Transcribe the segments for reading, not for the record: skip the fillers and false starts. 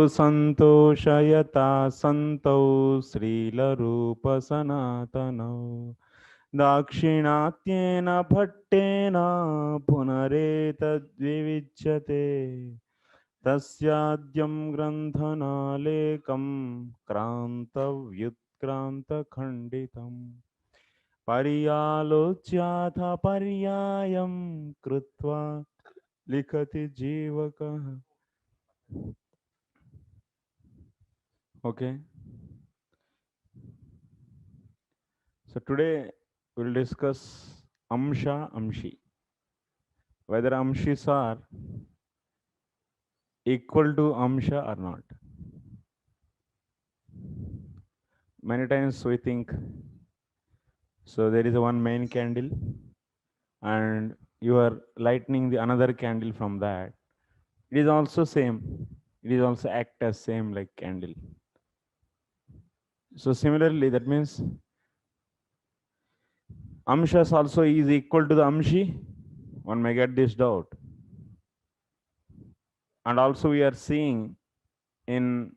संतोषयता सन्तौ श्रीलरूप सनातनौ दाक्षिणात्येन भट्टेन पुनरेतद्विविच्यते तस्याद्यं ग्रन्थनालेकं क्रान्तव्युत्क्रान्तखण्डितम् पर्यालोच्याथ पर्यायं कृत्वा लिखति जीवकः. Okay, so today we'll discuss amsha amshi, whether amshis are equal to amsha or not. Many times we think, so there is one main candle and you are lighting the another candle from that. It is also same. It is also act as same like candle. So similarly, that means amshas also is equal to the amshi. One may get this doubt. And also we are seeing in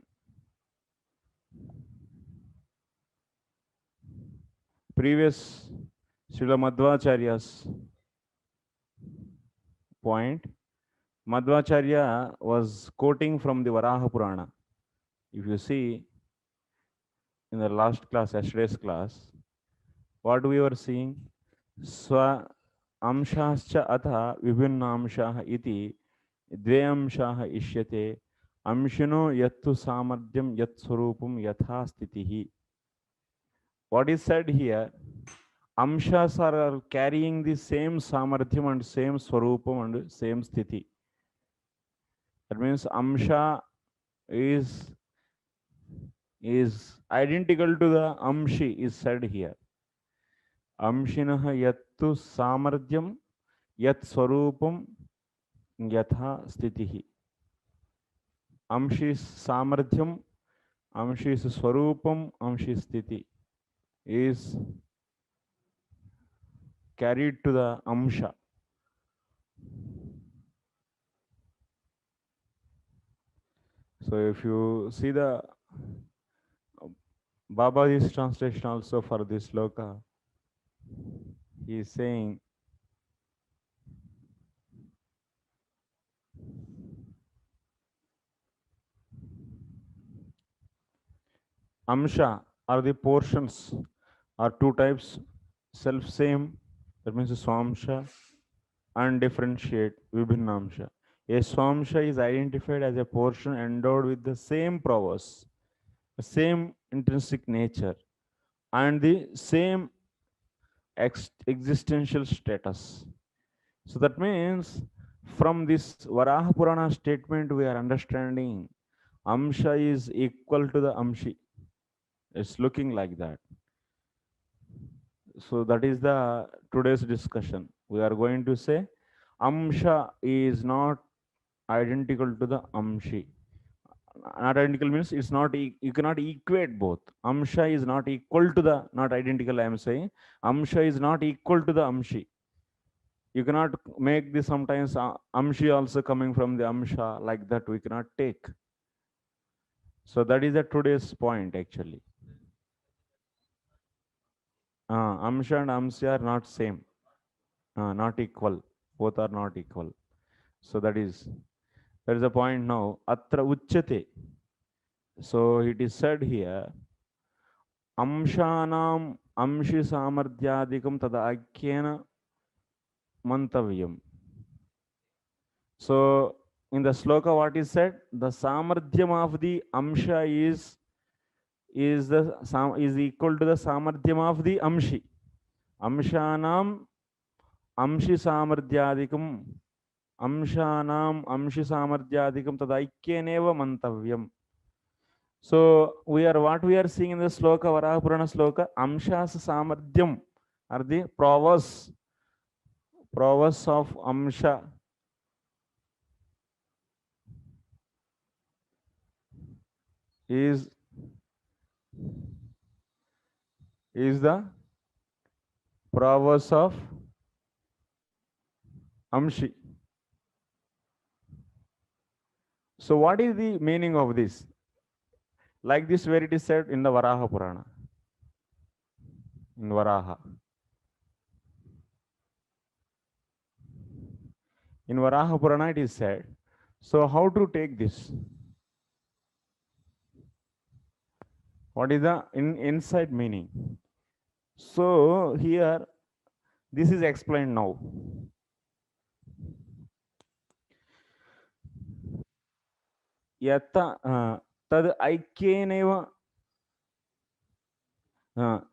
previous Srila Madhvacharya's point, Madhvacharya was quoting from the Varaha Purana. If you see in the last class, yesterday's class, what we were seeing, Swa Amshascha Atha Vibhinnamshaha iti Dve Amshaha Ishyate Amshino Yattu Samadhyam Yat Swarupam Yatha Stitihi. What is said here, amshas are carrying the same samarthyam and same swarupam and same sthiti. That means amsha is identical to the amshi is said here. Amshinah yattu samarthyam yat swarupam yatha stitihi. Amshi is samarthyam, amshi is swarupam, amshi is sthiti is carried to the amsha. So if you see the Babaji's translation also for this sloka, he is saying, amsha are the portions, are two types, self same, that means swamsha, and differentiate, vibhinnamsha. A swamsha is identified as a portion endowed with the same prowess, the same intrinsic nature, and the same existential status. So that means from this Varaha Purana statement, we are understanding amsha is equal to the amshi. It's looking like that. So that is the today's discussion. We are going to say amsha is not identical to the amshi. Not identical means it's not you cannot equate both. Amsha is not equal to the, not identical, I am saying. Amsha is not equal to the amshi. You cannot make this sometimes amshi also coming from the amsha, like that we cannot take. So that is the today's point actually. Amsha and amsha are not same, not equal. Both are not equal. So that is a point now. Atra uchyate. So it is said here, amshanam amshi samardhyadikam tada akyena mantavyam. So in the sloka, what is said? The samardhyam of the amsha is equal to the samardhyam of the amshi. Amshanam amshi samardhyadikam amshanam amshi samardhyadikam tadaikyeneva mantavyam. So what we are seeing in the sloka, Varaha Purana sloka, amshas samardhyam are the prowess of amsha is the prowess of amshi. So what is the meaning of this? Like this where it is said in the Varaha Purana. In Varaha. In Varaha Purana it is said. So how to take this? What is the inside meaning? So here this is explained now. Yata tad aikeneva.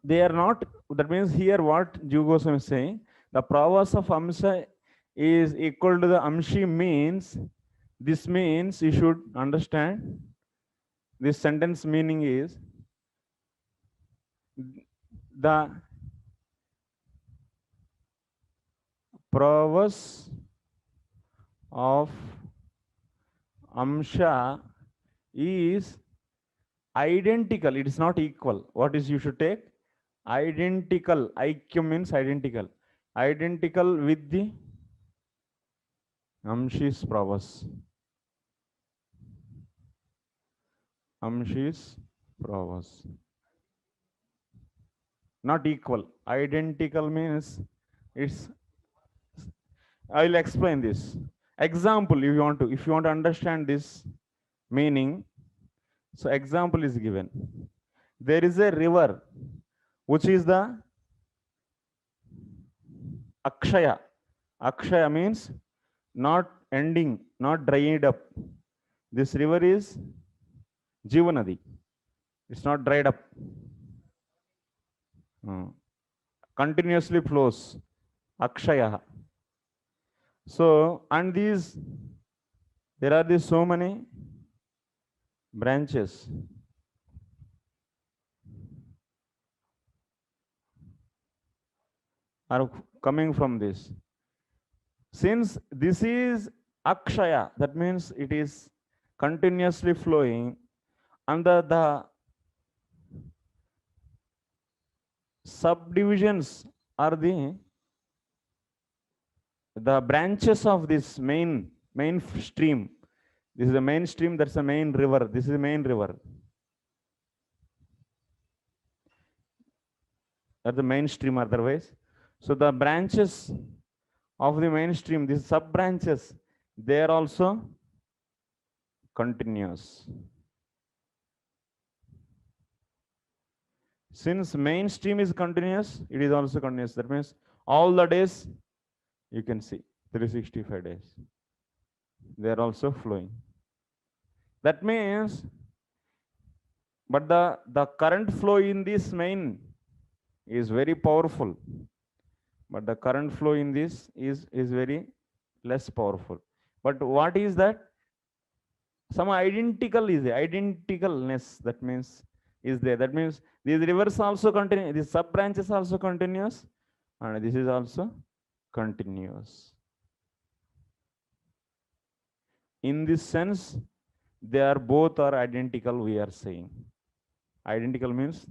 They are not. That means here what Jiva Goswami is saying, the prowess of Amsha is equal to the Amshi means. This means you should understand. This sentence meaning is the prowess of Amsha is identical. It is not equal. What is you should take? Identical. IQ means identical. Identical with the Amshi's prowess. Amshi's prowess. Not equal. Identical means it's. I will explain this. Example, if you want to understand this meaning. So example is given. There is a river, which is the Akshaya. Akshaya means not ending, not dried up. This river is Jivanadi. It's not dried up. Continuously flows. Akshaya. So, and these, there are these so many branches. Are coming from this. Since this is Akshaya, that means it is continuously flowing, and the subdivisions are the branches of this main stream. This is the main stream, that's the main river. This is the main river. That's the main stream otherwise. So the branches of the main stream, these sub branches, they are also continuous. Since main stream is continuous, it is also continuous. That means all the days you can see 365 days. They are also flowing. That means, but the current flow in this main is very powerful. But the current flow in this is very less powerful. But what is that? Some identical is the identicalness. That means is there. That means these rivers also continue. These sub branches also continuous, and this is also continuous. In this sense, they are both are identical. We are saying identical means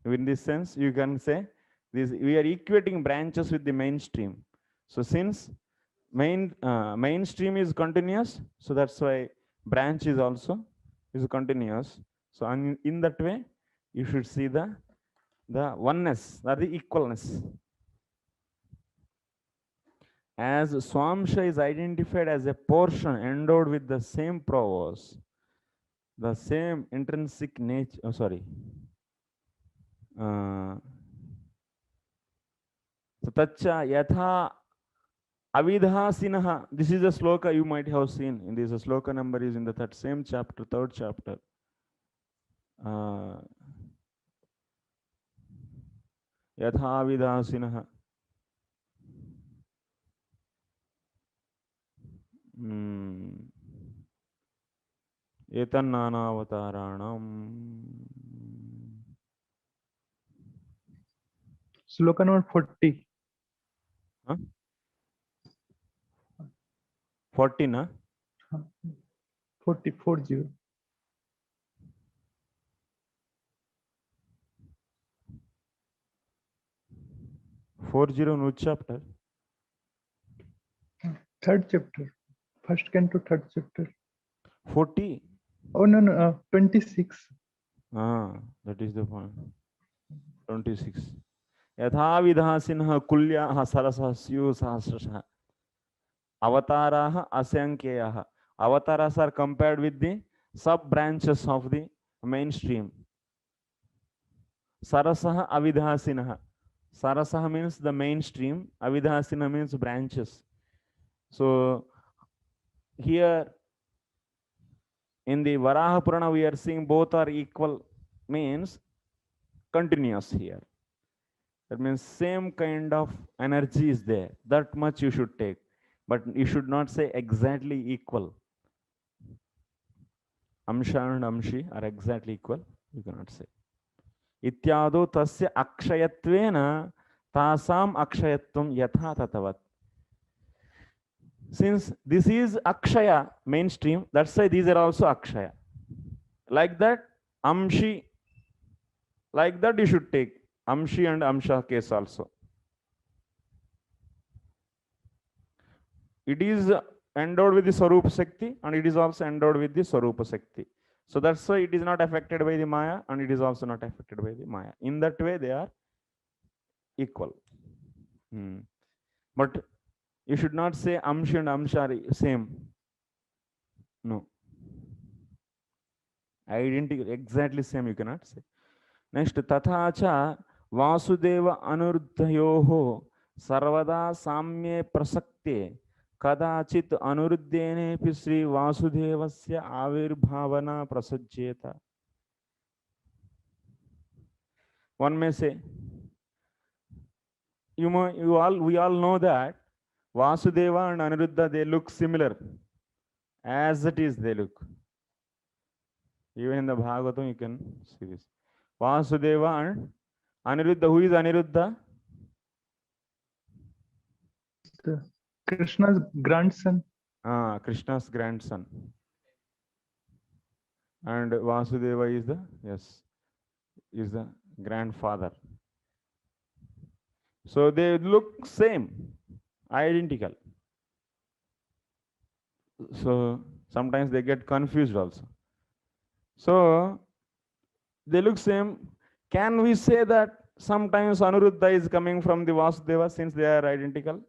in this sense you can say this. We are equating branches with the mainstream. So since mainstream is continuous, so that's why branch is also is continuous. So in that way, you should see the oneness or the equalness. As Swamsha is identified as a portion endowed with the same prowess, the same intrinsic nature. Oh, sorry. So tacha yatha avidhasinaha. This is a sloka you might have seen. In this sloka number is in the same chapter, third chapter. Yatha avidhasinaha. Etannanavataranam. Sloka number 40. Huh? 40 na? 40. 40. 40 in which chapter? Third chapter. First canto, third chapter. 40. Oh no, 26. That is the point. 26. Yatha vidhasinha kulyaha sarasah syu sahasrasah. Avataraha asyankyaha. Avatars are compared with the sub branches of the mainstream. Sarasaha avidhasinaha. Sarasaha means the mainstream. Avidhasina means branches. So here in the Varaha Purana, we are seeing both are equal, means continuous here. That means same kind of energy is there. That much you should take. But you should not say exactly equal. Amsha and Amshi are exactly equal. You cannot say. Ityado tasya akshayatvena tasam akshayatvam yatha tatavat. Since this is akshaya mainstream, that's why these are also akshaya. Like that, Amshi, like that you should take Amshi and Amsha case also. It is endowed with the Swarupa Shakti and it is also endowed with the Swarupa Shakti. So that's why it is not affected by the Maya and it is also not affected by the Maya. In that way, they are equal. But you should not say Amshi and Amsha are same. No. Identical, exactly same you cannot say. Next, Tathacha Vasudeva Anuruddhayoho Sarvada Samye Prasakte Kadachit Anuruddhenepi Sri Vasudevasya Avirbhavana Prasajjeta. One may say, we all know that Vasudeva and Anuruddha, they look similar. As it is, they look. Even in the Bhagavatam, you can see this. Vasudeva and Aniruddha. Who is Aniruddha? Krishna's grandson. Krishna's grandson. And Vasudeva is the grandfather. So they look same, identical. So sometimes they get confused also. So they look same. Can we say that sometimes Anuruddha is coming from the Vasudeva since they are identical?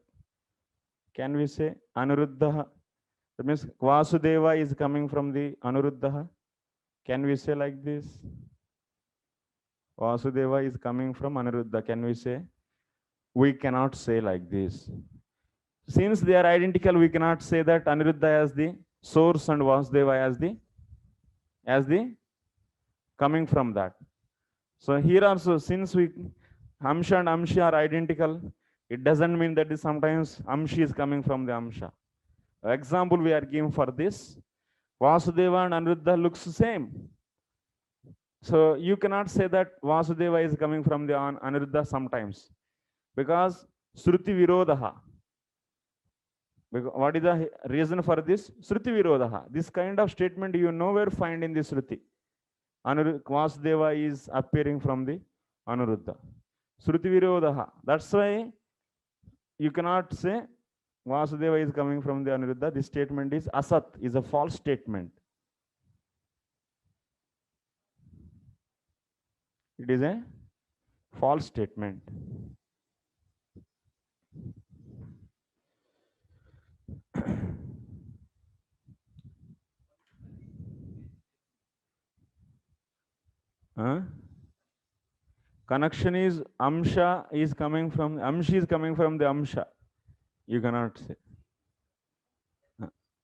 Can we say Anuruddha? That means Vasudeva is coming from the Anuruddha. Can we say like this? Vasudeva is coming from Anuruddha. Can we say? We cannot say like this. Since they are identical, we cannot say that Anuruddha as the source and Vasudeva as the coming from that. So here also, since Amsha and Amshi are identical, it doesn't mean that sometimes Amshi is coming from the Amsha. Example we are giving for this, Vasudeva and Anuruddha looks the same. So you cannot say that Vasudeva is coming from the Anuruddha sometimes, because Shruti Virodaha. What is the reason for this? Shruti Virodaha. This kind of statement you nowhere find in the Shruti. Vasudeva is appearing from the Anuruddha. Shruti Virodaha. That's why you cannot say Vasudeva is coming from the Anuruddha. This statement is asat, is a false statement. It is a false statement. Connection is Amsha is coming from Amshi is coming from the Amsha. You cannot say.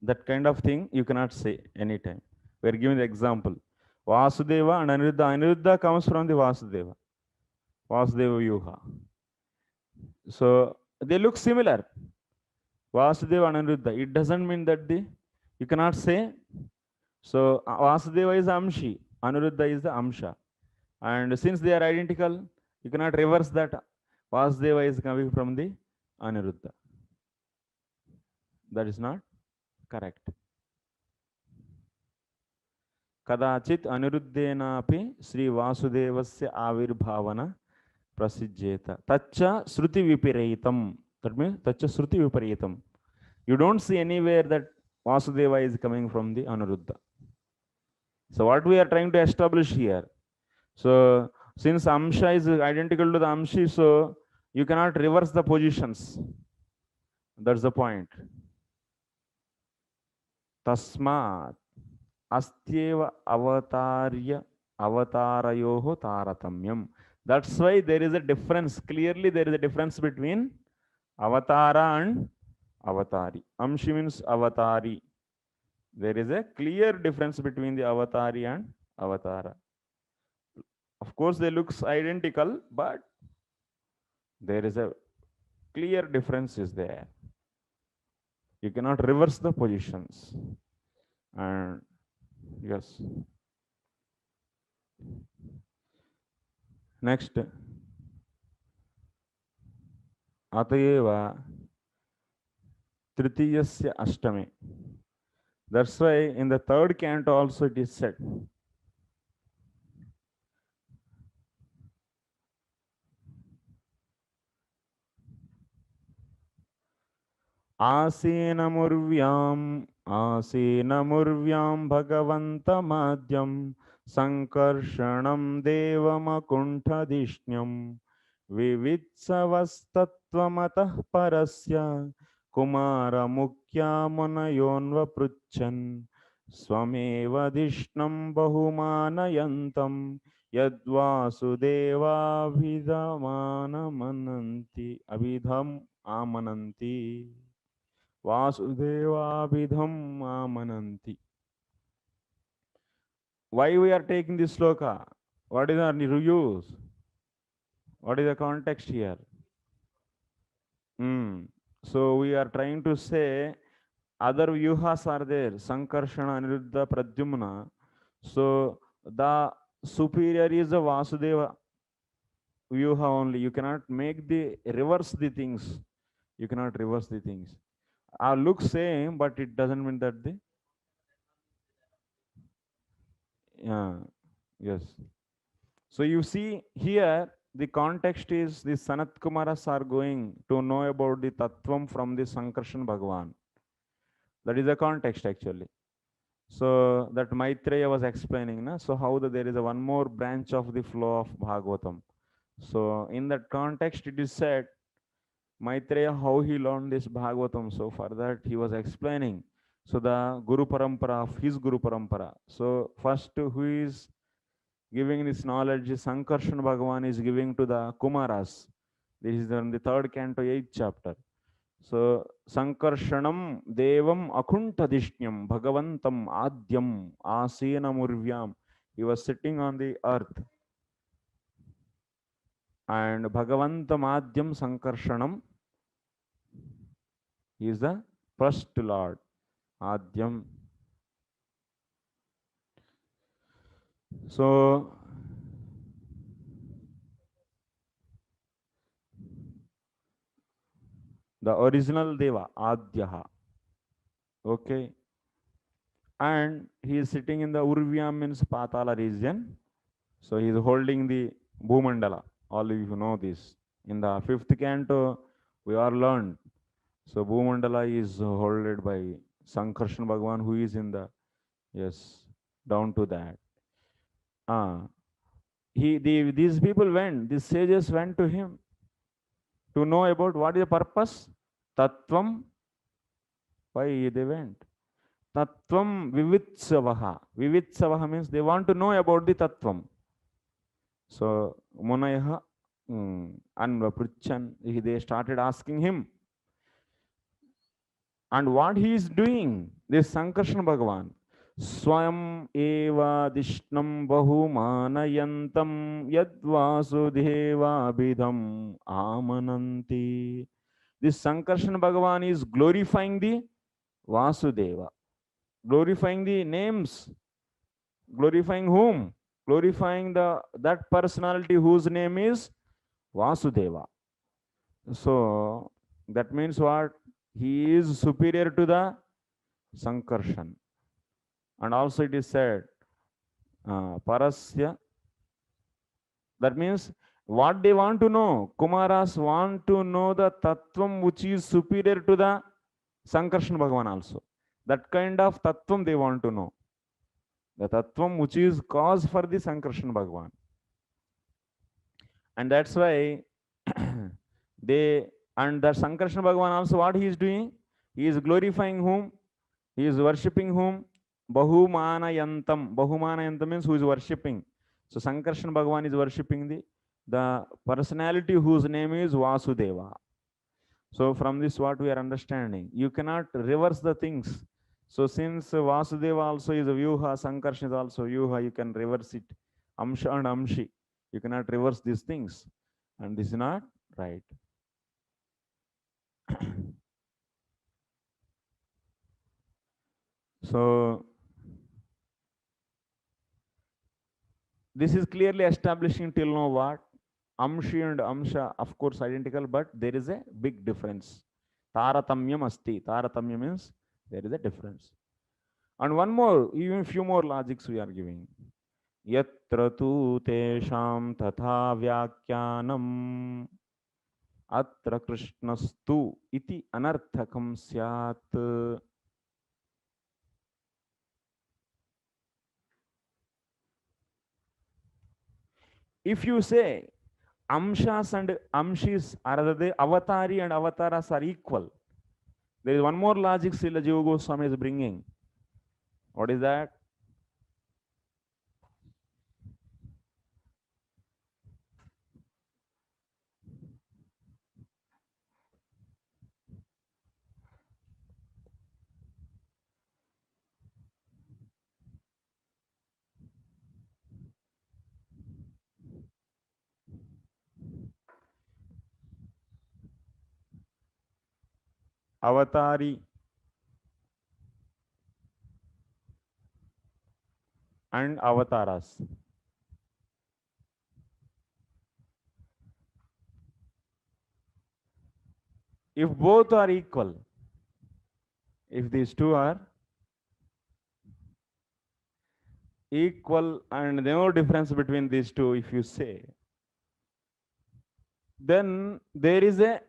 That kind of thing you cannot say anytime. We are giving the example. Vasudeva and Aniruddha. Aniruddha comes from the Vasudeva. Vasudeva Yuha. So they look similar. Vasudeva and Aniruddha. It doesn't mean that you cannot say. So Vasudeva is Amshi. Aniruddha is the Amsha. And since they are identical, you cannot reverse that. Vasudeva is coming from the Aniruddha. That is not correct. Kadachit Aniruddhenapi Sri Vasudevasya Avirbhavana Prasijjeta. Tacha Shruti Viparitam. That means Tacha Shruti Viparitam. You don't see anywhere that Vasudeva is coming from the Anuruddha. So what we are trying to establish here, so since Amsha is identical to the Amshi, so you cannot reverse the positions. That's the point. Tasmat astyeva avatarya avatarayoho taratamyam. That's why there is a difference. Clearly, there is a difference between avatara and avatari. Amshi means avatari. There is a clear difference between the avatari and avatara. Of course, they looks identical, but there is a clear difference is there. You cannot reverse the positions. And yes. Next. Atayeva Tritiyasya Ashtame. That's why in the third canto also it is said. Asenamurvyam Bhagavantamadyam Sankarshanam Devamakunthadishnyam Vivitsavastatvamatah Parasya Kumara Mukya Munayonva Pruchan Swameva Dishnam Bahumanayantam Abhidham Amananti. Vasudevabhidham amananti. Why we are taking this sloka? What is our use? What is the context here? So we are trying to say other vyuhas are there. Sankarshana, Aniruddha, Pradyumna. So the superior is the Vasudeva vyuha only. You cannot make the reverse the things. You cannot reverse the things. Look same, but it doesn't mean that the yes. So you see here the context is the Sanat Kumaras are going to know about the Tattvam from the Sankarshan Bhagavan. That is the context actually. So that Maitreya was explaining, na? So how there is a one more branch of the flow of Bhagavatam. So in that context it is said Maitreya how he learned this Bhagavatam. So for that he was explaining. So the Guru Parampara of his Guru Parampara. So first who is giving this knowledge, Sankarshan Bhagavan is giving to the Kumaras. This is in the third canto, 8th chapter. So Sankarshanam Devam Akuntadishnyam Bhagavantam Adyam Asena Murvyam. He was sitting on the earth. And Bhagavantam Adyam Sankarshanam, he is the first Lord. Adyam. So the original Deva, Adyaha. Okay. And he is sitting in the Urvyam means Patala region. So he is holding the Bhumandala. All of you know this. In the 5th canto, we are learned. So Bhumandala is held by Sankarshan Bhagavan, who is in the, yes, down to that. These people went, these sages went to him to know about what is the purpose. Tattvam, why they went. Tattvam Vivitsavaha. Vivitsavaha means they want to know about the Tattvam. So Munayaha Anvapruchan, they started asking him. And what he is doing, this Sankarshan Bhagavan, Swayam eva dishnam bahumanayantam yadvasudeva bidham amananti. This Sankarshan Bhagavan is glorifying the Vasudeva, glorifying the names, glorifying whom? Glorifying that personality whose name is Vasudeva. So that means what? He is superior to the Sankarshan. And also it is said, Parasya. That means what they want to know. Kumaras want to know the Tattvam which is superior to the Sankarshan Bhagavan also. That kind of tattvam they want to know. The tattvam which is cause for the Sankarshan Bhagavan. And that's why they, and that Sankarshan Bhagavan also, what he is doing? He is glorifying whom? He is worshipping whom? Bahumanayantam. Bahumanayantam means who is worshipping. So Sankarshan Bhagavan is worshipping the personality whose name is Vasudeva. So from this what we are understanding, you cannot reverse the things. So since Vasudeva also is a Vyuha, Sankarshan is also Vyuha, you can reverse it. Amsha and Amshi. You cannot reverse these things. And this is not right. So this is clearly establishing till now what? Amshi and Amsha, of course, identical, but there is a big difference. Taratamyam asti. Taratamyam means there is a difference. And one more, even few more logics we are giving. Yatra tu tesham tatha vyakyanam atra krishnastu iti anarthakam syat. If you say Amshas and Amshis are the Avatari and Avataras are equal, there is one more logic Srila Jiva Goswami is bringing. What is that? Avatari and Avataras. If both are equal, if these two are equal and no difference between these two, if you say, then there is a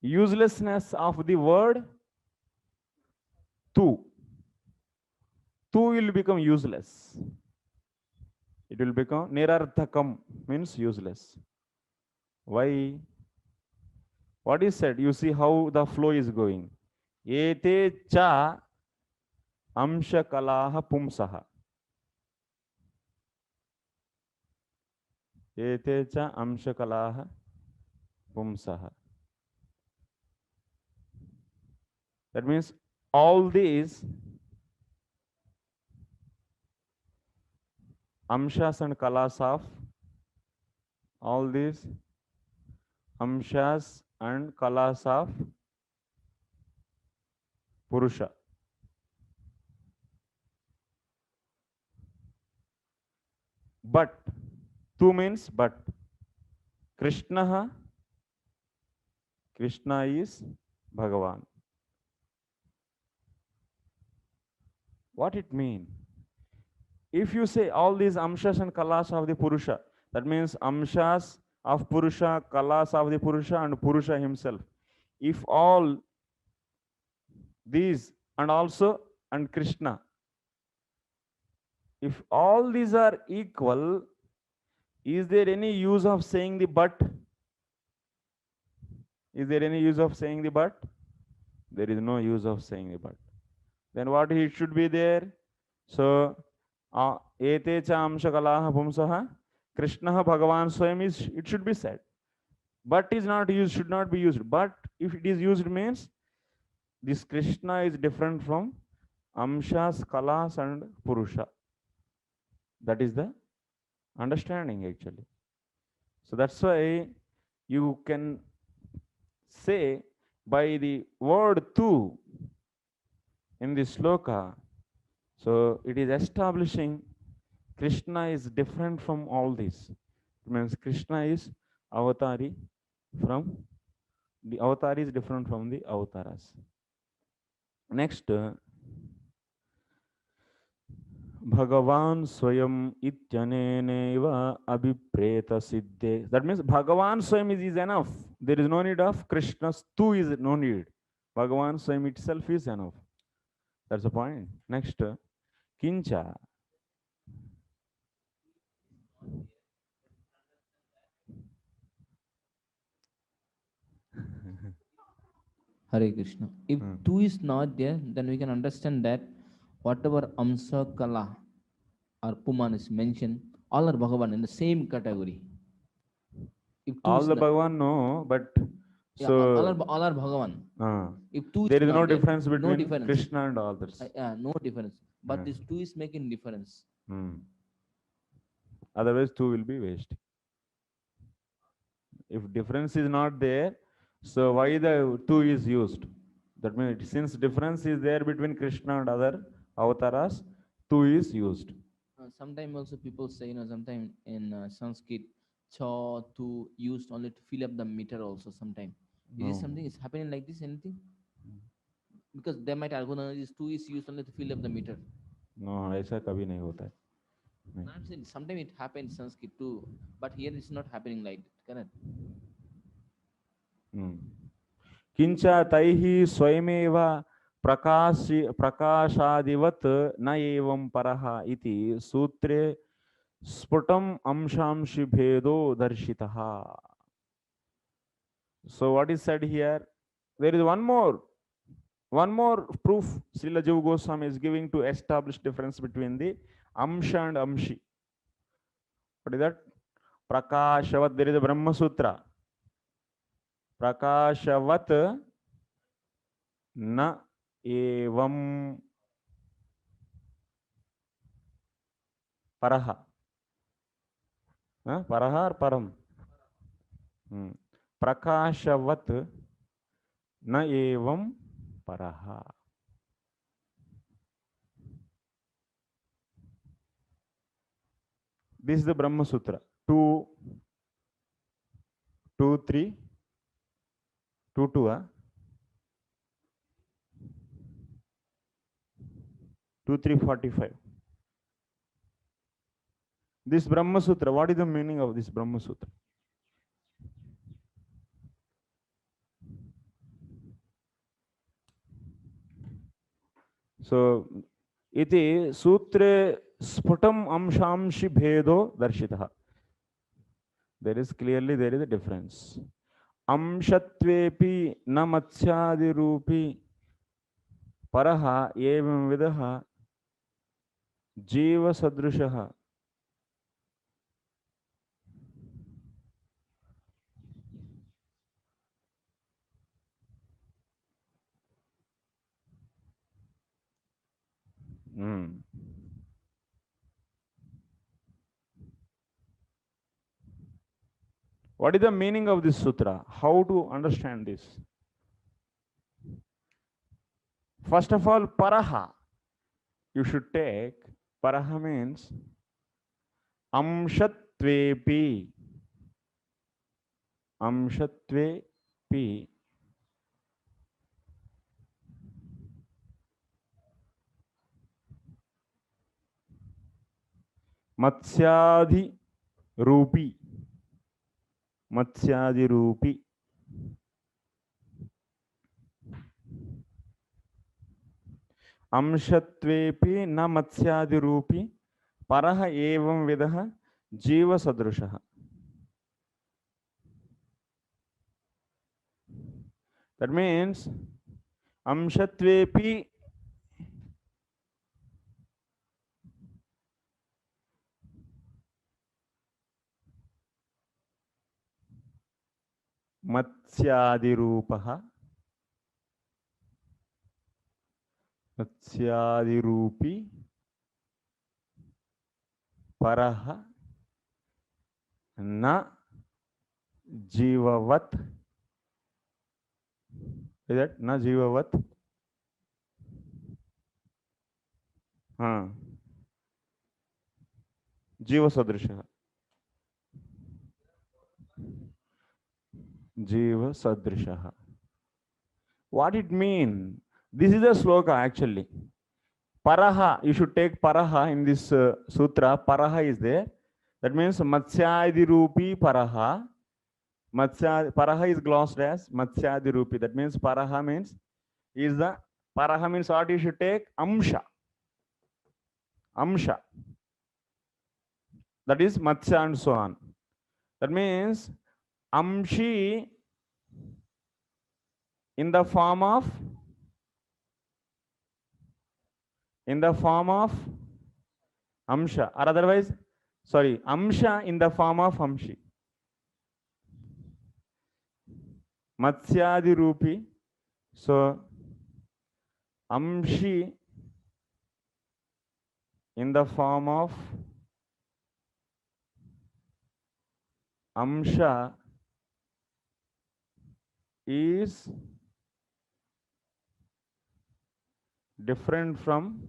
uselessness of the word tu. Tu will become useless. It will become nirarthakam, means useless. Why? What is said? You see how the flow is going. Ete cha amsha kalaha pumsaha. Ete cha amsha kalaha pumsaha. That means all these amshas and kalas of all these amshas and kalas of Purusha. But, tu means but. Krishna is Bhagavan. What it mean? If you say all these amshas and kalas of the Purusha, that means amshas of Purusha, kalas of the Purusha, and Purusha himself. If all these and Krishna, if all these are equal, is there any use of saying the but? Is there any use of saying the but? There is no use of saying the but. Then what it should be there? So, ete cha amsha kalaha pumsaha, Krishna Bhagavan Swayam is, it should be said. But is not used, should not be used. But if it is used means, this Krishna is different from amshas, kalas and Purusha. That is the understanding actually. So that's why you can say by the word tu in this sloka, so it is establishing Krishna is different from all this. It means Krishna is avatari from the avatari is different from the avataras. Next, Bhagavan Swayam Ityaneneva Abhipreta Siddhe. That means Bhagavan Swayam is enough. There is no need of Krishna's tu is no need. Bhagavan Swayam itself is enough. That's the point. Next, kincha. Hare Krishna. If Hmm. two is not there, then we can understand that whatever Amsa Kala or Puman is mentioned, all are Bhagavan in the same category. If two All is the not, Bhagavan know, but yeah, all so all are Bhagavan. If two there is is no not there, difference no between difference. Krishna and others. No difference. But this two is making difference. Otherwise, two will be waste. If difference is not there, so why the two is used? That means since difference is there between Krishna and other avatars, two is used. Sometimes also people say, sometimes in Sanskrit, cha, tu used only to fill up the meter also sometimes. Is this No, something is happening like this, anything? Because they might argue, no, this two is used only to fill up the meter. no, ऐसा कभी नहीं होता है. I'm saying sometimes it happens in Sanskrit too, but here it's not happening like that, correct? किंच तैः स्वयमेव प्रकाशादिवत् न एवं परः इति सूत्रे sputum अंशांशि भेदो दर्शितः. So what is said here? There is one more proof Srila Jiva Goswami is giving to establish difference between the Amsha and Amshi. What is that? Prakashavat. There is a Brahma Sutra. Prakashavat na evam paraha. Paraha or param? Prakashavat na evam paraha. This is the Brahma Sutra. 2, 2, 3, 2, 2, 2, 3, 45. This Brahma Sutra, what is the meaning of this Brahma Sutra? So, iti sutre sputam amshamshi bhedo darshitah. There is a difference. Amshatvepi na matsyadirupi paraha evam vidaha jiva sadrushaha. What is the meaning of this sutra? How to understand this? First of all, paraha. You should take, paraha means amshatvepi. Amshatvepi. Matsyadhi Rupi. Matsyadi Rupi. Amshatvepi na Matsyadi Rupi. Paraha evam vidaha Jiva Sadrushaha. That means Amshatvepi Matsyadi Rupaha. Matsyadi Rupi Paraha na Jivavat. Is that na Jivavat? Jiva Sadrishaha. Jiva Sadrishaha. What it mean? This is a sloka actually. Paraha, you should take paraha in this sutra. Paraha is there. That means Matsyadi Rupi Paraha. Paraha is glossed as Matsyadi Rupi. That means paraha means is the Paraha means what you should take? Amsha. Amsha. That is Matsya and so on. That means Amshi in the form of Amsha, or otherwise, sorry, Amsha in the form of Amshi. Matsyadi Rupi. So Amshi in the form of Amsha is different from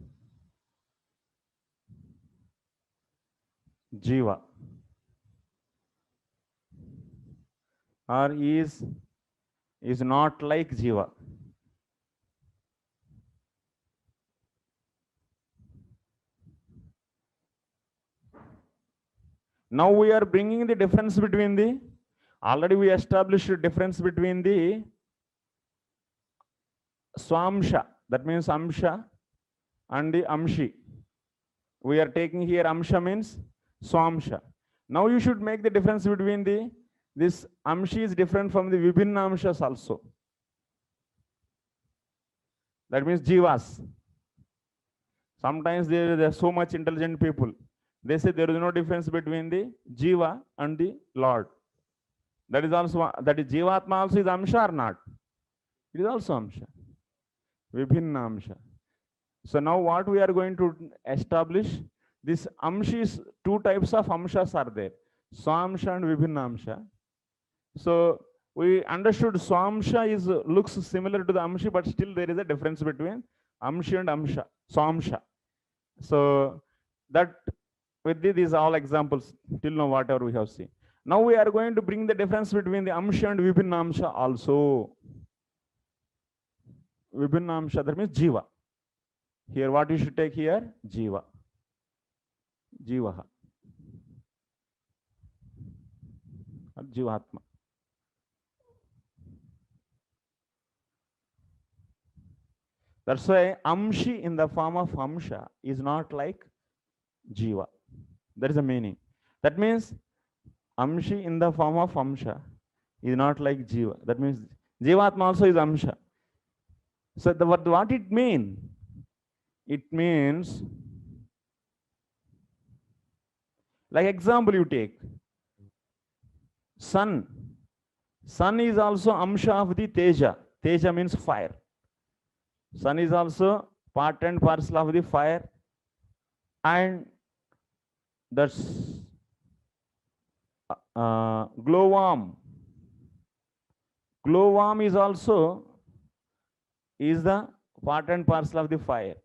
Jiva, or is not like Jiva. Now we are bringing the difference between the, already we established a difference between the Swamsha, that means Amsha, and the Amshi. We are taking here Amsha means Swamsha. Now you should make the difference between the, this Amshi is different from the Vibhinna Amshas also. That means Jivas. Sometimes there are so much intelligent people. They say there is no difference between the Jiva and the Lord. That is also, that is Jivatma also is Amsha or not? It is also Amsha. Vibhinna Amsha. So now what we are going to establish, this Amshis, two types of Amshas are there. Swamsha and Vibhinna Amsha. So we understood Swamsha is looks similar to the Amshi, but still there is a difference between Amshi and Amsha, Swamsha. So that with these all examples till now whatever we have seen. Now we are going to bring the difference between the Amsha and Vibhinna Amsha also. Vibhinna Amsha, that means Jiva. Here what you should take here? Jiva. Jivaha. Or Jivatma. That's why Amshi in the form of Amsha is not like Jiva. That is the meaning. That means Amshi in the form of Amsha is not like Jiva. That means Jivatma also is Amsha. So what it means? It means, like example you take, sun. Sun is also Amsha of the Teja. Teja means fire. Sun is also part and parcel of the fire, and that's glowworm. Glowworm is also the part and parcel of the fire.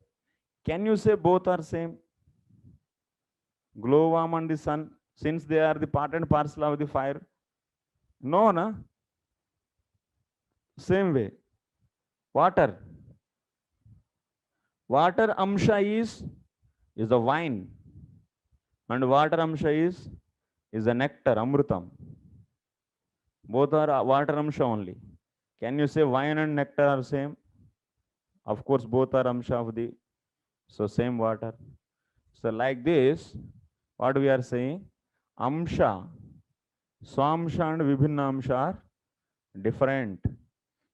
Can you say both are same? Glowworm and the sun, since they are the part and parcel of the fire? No, na? Same way. Water. Water Amsha is the wine, and water Amsha is the nectar, Amrutam. Both are water Amsha only. Can you say wine and nectar are same? Of course, both are Amsha of the, so same water. So like this, what we are saying, Amsha, Swamsha and Vibhinna Amsha are different.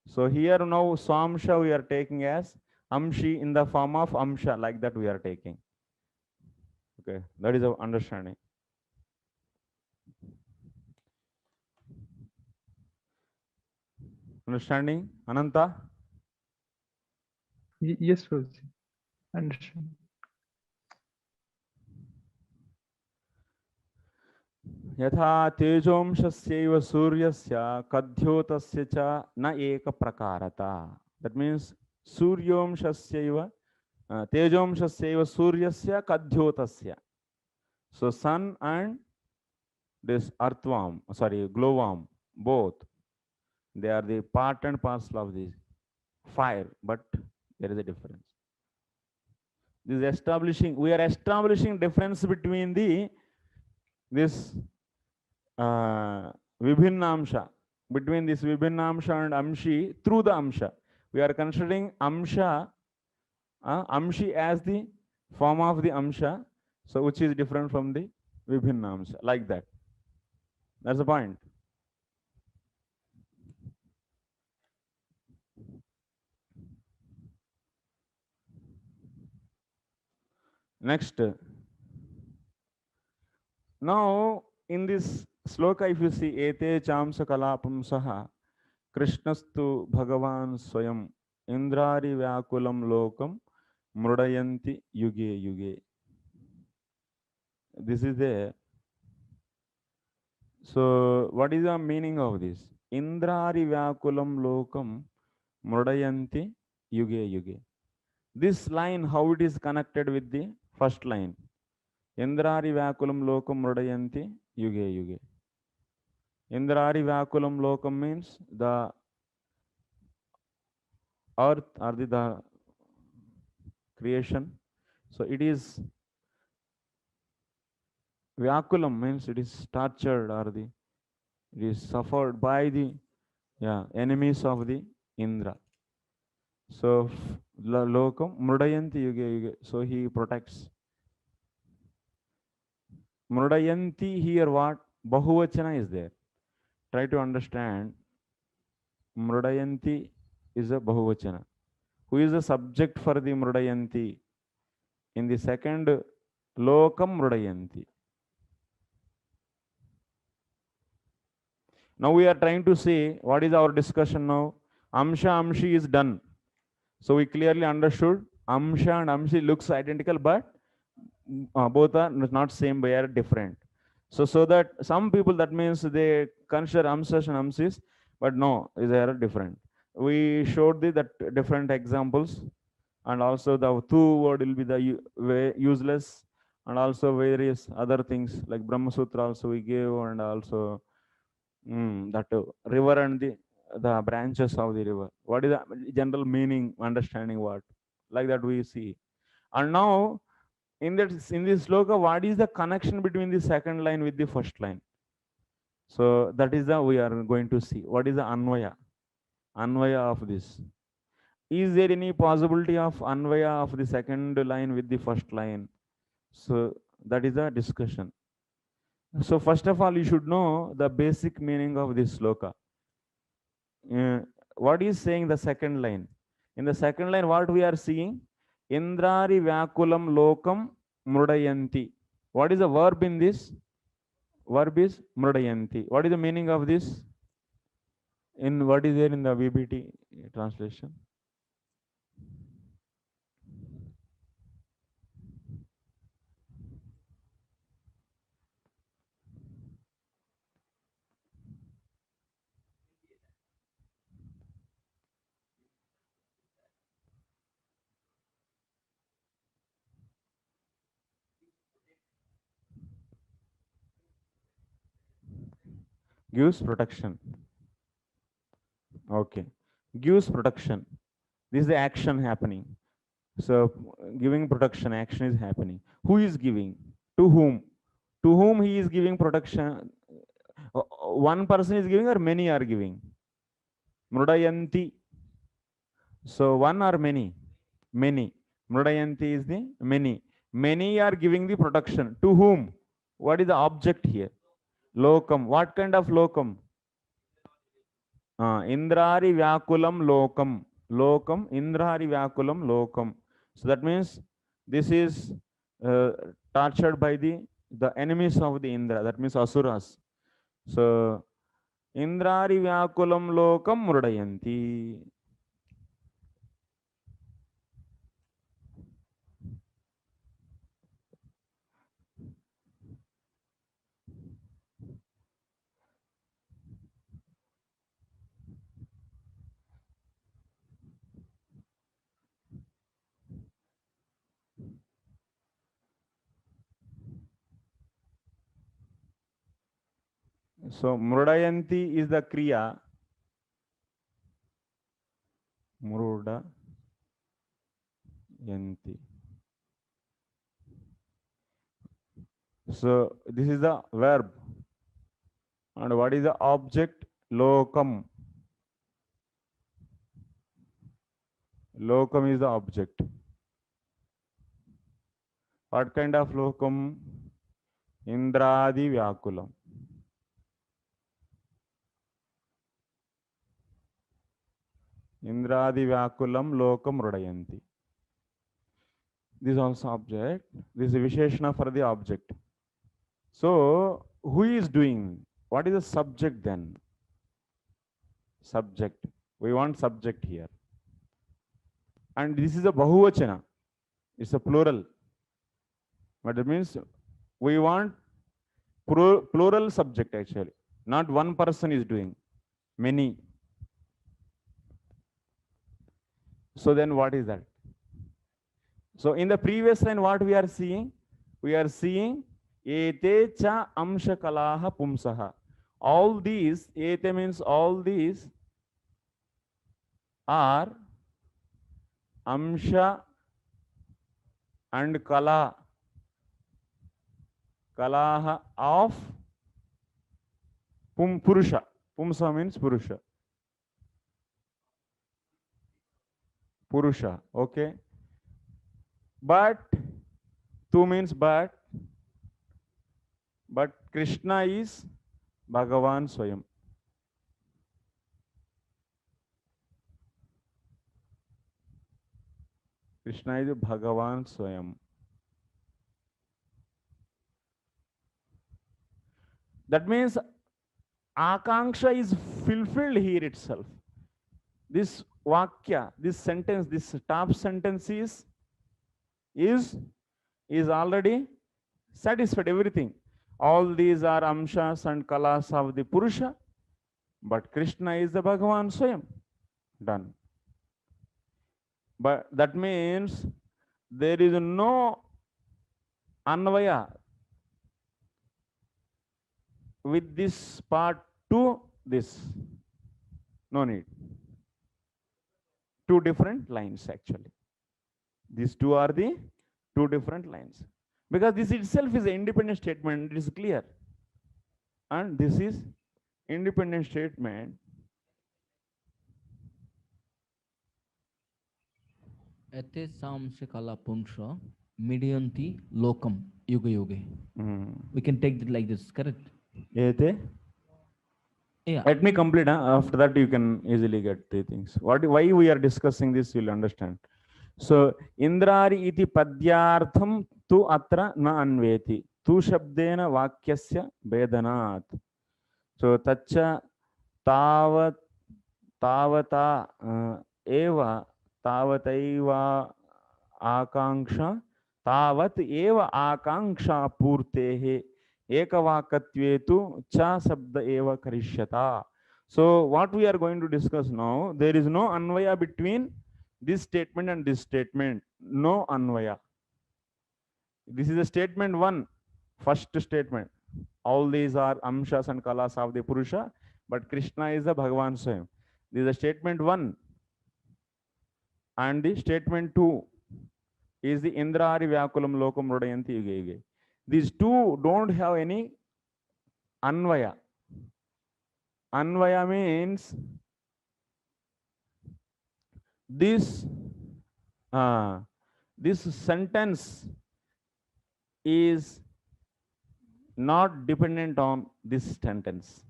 So here now Swamsha we are taking as Amshi in the form of Amsha, like that we are taking. Okay, that is our understanding. Understanding, Ananta? Yes, Rosie. Understand. यथा तेजोंशस्यैव सूर्यस्य कद्योतस्य च न एक प्रकारता. That means सूर्योंशस्यैव तेजोंशस्यैव सूर्यस्य कद्योतस्य. So sun and this earthworm, sorry, glowworm, both, they are the part and parcel of this fire, but there is a difference. This is establishing, we are establishing difference between the this Vibhinna Amsha, between this Vibhinna Amsha and Amshi through the Amsha. We are considering amsha, amshi as the form of the amsha, so which is different from the vibhinna amsha, like that. That's the point. Next, now in this sloka, if you see ete chamsa kalapam saha krishnastu bhagavan swayam indrari vyakulam lokam mrudayanti yuge yuge. This is the, so what is the meaning of this? Indrari vyakulam lokam mrudayanti yuge yuge. This line, how it is connected with the first line? Indrari vyakulam lokam mrudayanti yuge yuge. Indrari vyakulam lokam means the earth or the creation. So it is vyakulam means it is tortured or the it is suffered by the enemies of the Indra. So lokam mrudayanti yuge yuge. So he protects. Mrudayanti here what? Bahuvachana is there. Try to understand. Mrudayanti is a bahuvachana. Who is the subject for the mrudayanti? In the second, lokam mrudayanti. Now we are trying to see what is our discussion now. Amsha amshi is done. So we clearly understood amsha and amshi looks identical, but both are not same, they are different. So that some people, that means they consider amshas and amsis, but no, they are different. We showed that different examples, and also the two word will be the useless, and also various other things like Brahma Sutra also we gave, and also that river and the branches of the river. What is the general meaning, understanding what? Like that we see. And now in this sloka, what is the connection between the second line with the first line? So that is the we are going to see. What is the anvaya? Anvaya of this. Is there any possibility of anvaya of the second line with the first line? So that is the discussion. So first of all, you should know the basic meaning of this sloka. What is saying the second line? In the second line, what we are seeing? Indrari vyakulam lokam mrudayanti. What is the verb in this? Verb is mrudayanti. What is the meaning of this? In what is there in the VBT translation? Gives protection. Okay. Gives protection. This is the action happening. So giving protection, action is happening. Who is giving? To whom? To whom he is giving protection? One person is giving or many are giving? Mrudayanti. So one or many? Many. Mrudayanti is the many. Many are giving the protection. To whom? What is the object here? Lokam. What kind of lokam? Indrari vyakulam lokam. Lokam. Indrari vyakulam lokam. So that means this is tortured by the enemies of the Indra. That means asuras. So Indrari vyakulam lokam mrudayanti. So mrudayanti is the kriya. Mrudayanti. So this is the verb. And what is the object? Lokam. Lokam is the object. What kind of lokam? Indradi Vyakulam. Indradi Vyakulam Lokam Rudayanti. This is also object. This is Visheshana for the object. So, who is doing? What is the subject then? Subject. We want subject here. And this is a Bahuvachana. It's a plural. But it means we want plural subject actually. Not one person is doing. Many. So then what is that? So in the previous line, what we are seeing? We are seeing ete cha amsha kalaha pumsaha. All these, ete means all these are amsha and kalaha of purusha. Pumsa means purusha. Purusha, okay. But, tu means but Krishna is Bhagavan Swayam. Krishna is Bhagavan Swayam. That means Akanksha is fulfilled here itself. This Vakya, this sentence, this top sentence is already satisfied everything. All these are amshas and kalas of the Purusha, but Krishna is the Bhagavan Swayam. Done. But that means there is no Anvaya with this part to this. No need. Two different lines actually. These two are the two different lines. Because this itself is an independent statement, it is clear. And this is independent statement. Ate samsha kala punsha midyanti lokam yuga yuga. We can take it like this, correct? Ete? Yeah. Let me complete. After that, you can easily get the things. Why we are discussing this, you'll understand. So, Indrari iti padyartham tu atra na anveti. Tu shabdena vakyasya vedanat. So, tacha tavata eva tavataiva akanksha tavat eva akanksha purtehe ekavakatvetu cha sabda eva karishyata. So what we are going to discuss now, there is no anvaya between this statement and this statement. No anvaya. This is a statement one, first statement. All these are amshas and kalas of the Purusha, but Krishna is the Bhagavan Swayam. This is a statement one. And the statement two is the Indrari Vyakulam Lokam Rodayanti Yuge. These two don't have any anvaya. Anvaya means this sentence is not dependent on this sentence.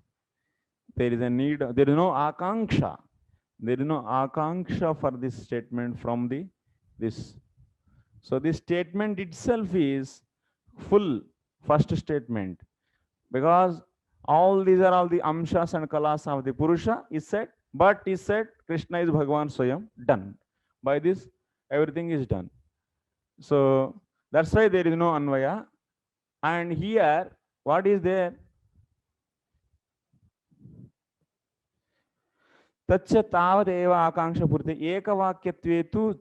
There is a need, there is no akanksha. There is no akanksha for this statement from this. So this statement itself is full first statement, because all these are all the amshas and kalas of the Purusha is said, but is said Krishna is Bhagavan Swayam. Done. By this, everything is done. So that's why there is no anvaya. And here, what is there? Tacha tavat eva akanksha purte ekavakyatvetu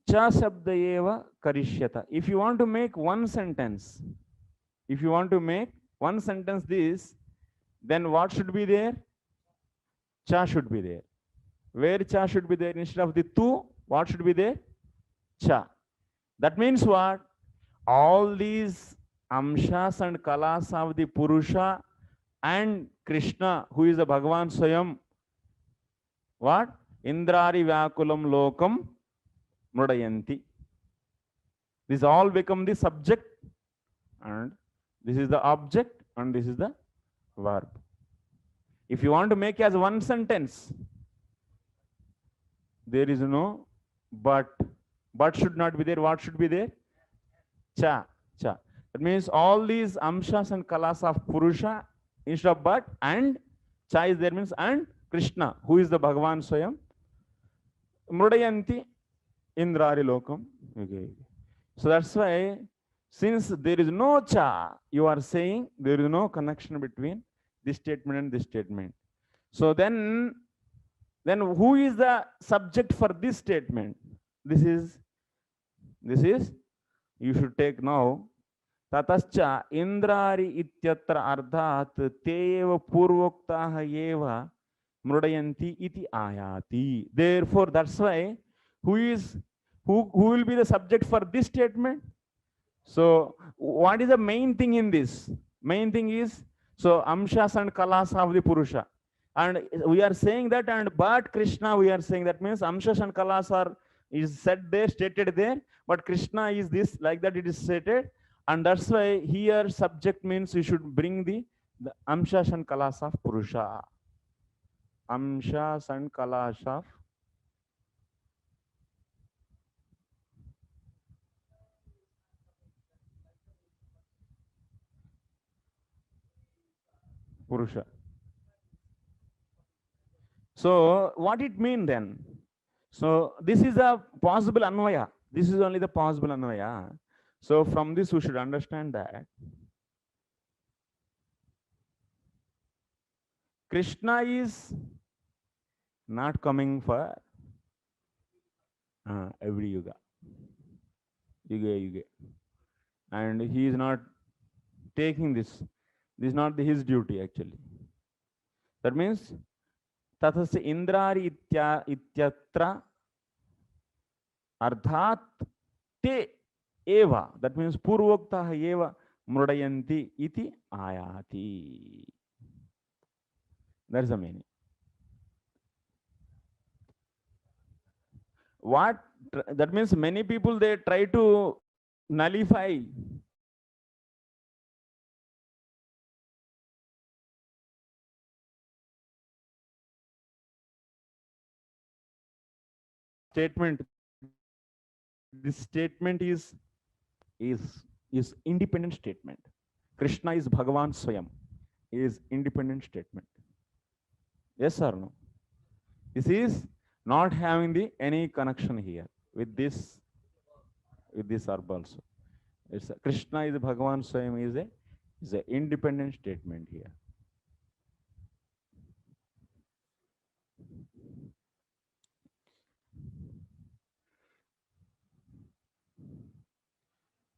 cha sabda eva karishyata. If you want to make one sentence, this, then what should be there? Cha should be there. Where cha should be there? Instead of the tu, what should be there? Cha. That means what? All these amshas and kalas of the Purusha and Krishna, who is the Bhagavan Swayam, what? Indrari Vyakulam Lokam mrudayanti. This all become the subject, and this is the object, and this is the verb. If you want to make as one sentence, there is no but. But should not be there. What should be there? Cha. Cha. That means all these amshas and kalas of Purusha, instead of but and cha is there, means and Krishna, who is the Bhagavan Swayam, mrudayanti indrari lokam. Okay. So that's why, since there is no cha, you are saying there is no connection between this statement and this statement. So then who is the subject for this statement? This is, you should take now. Tatascha indrari ityatra ardhat teva purvoktaha eva mrudayanti iti ayati. Therefore, that's why who will be the subject for this statement? So what is the main thing in this? Main thing is, so amshas and kalas of the Purusha. And we are saying that, and but Krishna, we are saying that means amshas and kalas are is said there, stated there, but Krishna is this, like that it is stated. And that's why here subject means you should bring the amshas and kalas of Purusha. Amshas and kalas of Purusha. So what it mean then? So this is a possible anvaya. This is only the possible anvaya. So from this we should understand that Krishna is not coming for every yuga, and he is not taking this. This is not his duty actually. That means tathasya indrari ityatra ardhat te eva. That means purvoktaha eva mrudayanti iti ayati. That's the meaning. What that means, many people they try to nullify statement. This statement is independent statement. Krishna is Bhagavan Swayam, is independent statement. Yes or no? This is not having the any connection here with this verb also. It's Krishna is Bhagavan Swayam is a independent statement here.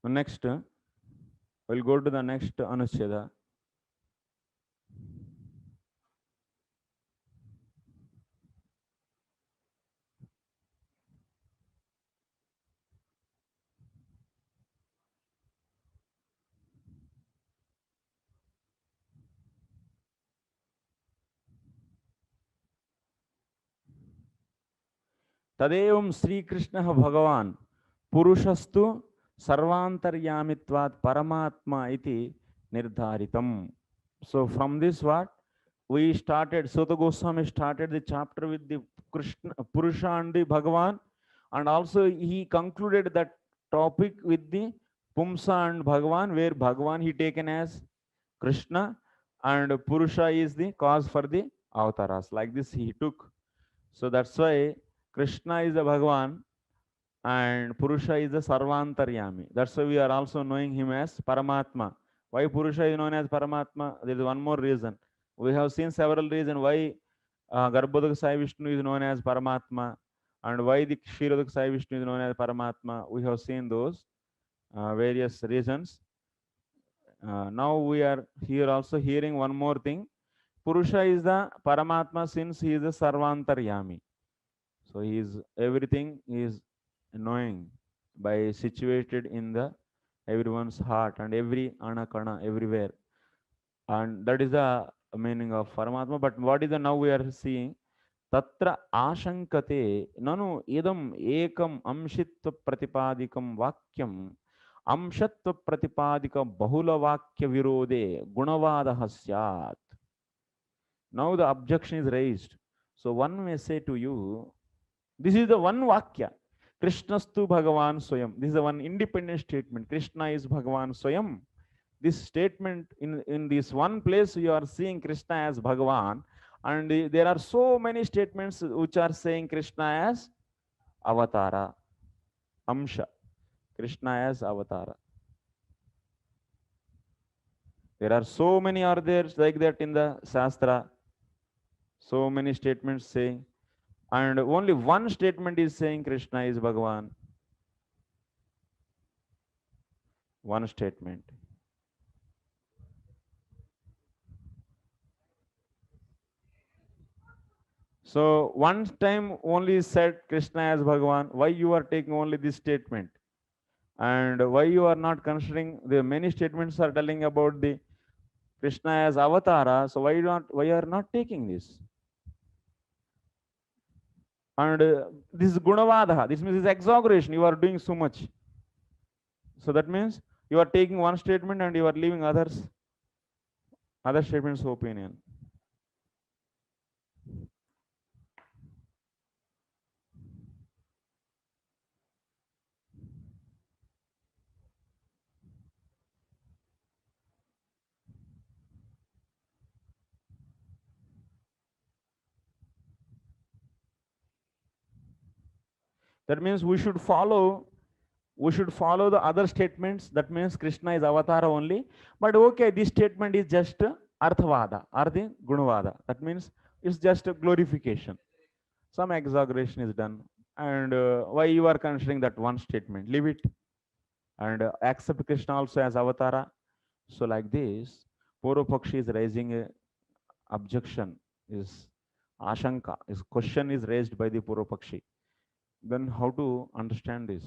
Next, we'll go to the next Anuscheda. Tadevam Sri Krishna Bhagavan Purushastu Sarvantaryamitvat Paramatma iti Nirdharitam. So from this what we started, Sutta Goswami started the chapter with the Krishna, Purusha and the Bhagavan, and also he concluded that topic with the Pumsa and Bhagavan, where Bhagavan he taken as Krishna and Purusha is the cause for the avatars. Like this he took. So that's why Krishna is the Bhagavan and Purusha is the Sarvantaryami. That's why we are also knowing him as Paramatma. Why Purusha is known as Paramatma? There is one more reason. We have seen several reasons why Garbhodak Sai Vishnu is known as Paramatma, and why the Kshirodak Sai Vishnu is known as Paramatma. We have seen those various reasons. Now we are here also hearing one more thing. Purusha is the Paramatma since he is the Sarvantaryami. So he is everything is knowing by situated in the everyone's heart and every anakana everywhere, and that is the meaning of Paramatma. But what is the now we are seeing Tatra ashankate nanu idam ekam amshitva pratipadikam vakyam amshatva pratipadika bahula vakya virode gunavadaha syat. Now the objection is raised. So one may say to you, this is the one vakya. Krishnastu Bhagavan Swayam. This is the one independent statement. Krishna is Bhagavan Swayam. This statement, in this one place, you are seeing Krishna as Bhagavan, and there are so many statements which are saying Krishna as Avatara, Amsha. Krishna as Avatara. There are so many are there like that in the Shastra. So many statements saying, and only one statement is saying Krishna is Bhagavan. One statement. So one time only said Krishna as Bhagavan. Why you are taking only this statement? And why you are not considering the many statements are telling about the Krishna as Avatara? So why you are not taking this? And this is Gunavadaha. This means exaggeration. You are doing so much. So that means you are taking one statement and you are leaving other statements' opinion. That means we should follow the other statements. That means Krishna is Avatara only. But okay, this statement is just Arthavada or the Gunavada. That means it's just a glorification. Some exaggeration is done. And why you are considering that one statement? Leave it and accept Krishna also as Avatara. So like this, Purvapakshi is raising a objection, is Ashanka, is question is raised by the Purvapakshi. Then how to understand this?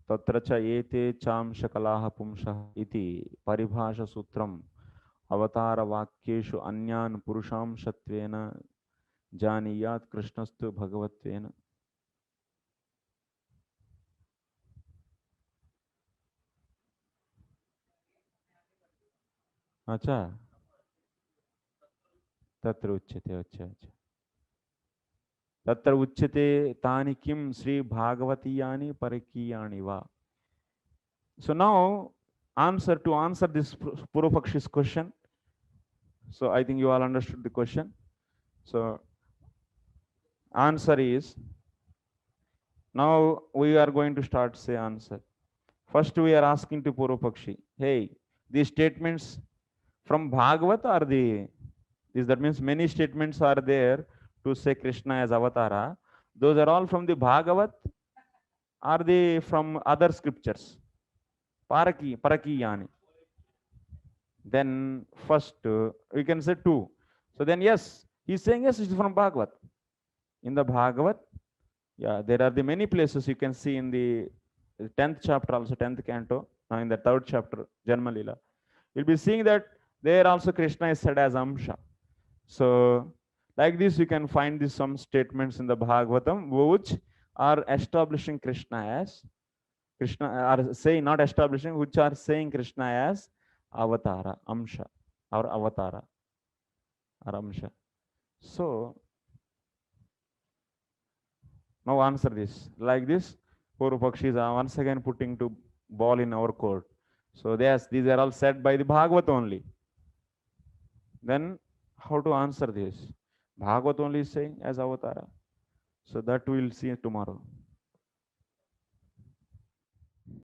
तत्र च एते चांशकलाः पुंसः इति परिभाषसूत्रम् अवतारवाक्येषु अन्यान् पुरुषांशत्वेन जानीयात् कृष्णस्तु भगवत्वेन. अच्छा, तत्र उच्यते. अच्छा. तत्र उच्यते तानि किं श्री भागवतीयानि परकीयानि वा. So now to answer this Purvapakshi's question. So I think you all understood the question. So answer is, now we are going to start say answer. First we are asking to Purvapakshi, hey, these statements from Bhagavat are that means many statements are there to say Krishna as Avatara. Those are all from the Bhagavat, are they from other scriptures? Parakiyani. Then first we can say two. So then yes, he's saying yes, it's from Bhagavat. In the Bhagavat, yeah, there are the many places you can see in the 10th chapter, also 10th canto, in the 3rd chapter, Janma Lila. You'll be seeing that there also Krishna is said as Amsha. So like this, you can find these some statements in the Bhagavatam which are establishing Krishna as Krishna, are saying, not establishing, which are saying Krishna as Avatara, Amsha, or Avatara, or Amsha. So now answer this. Like this, Purvapakshi is once again putting to ball in our court. So yes, these are all said by the Bhagavat only. Then how to answer this? Bhagavat only is saying as Avatara. So that we will see tomorrow.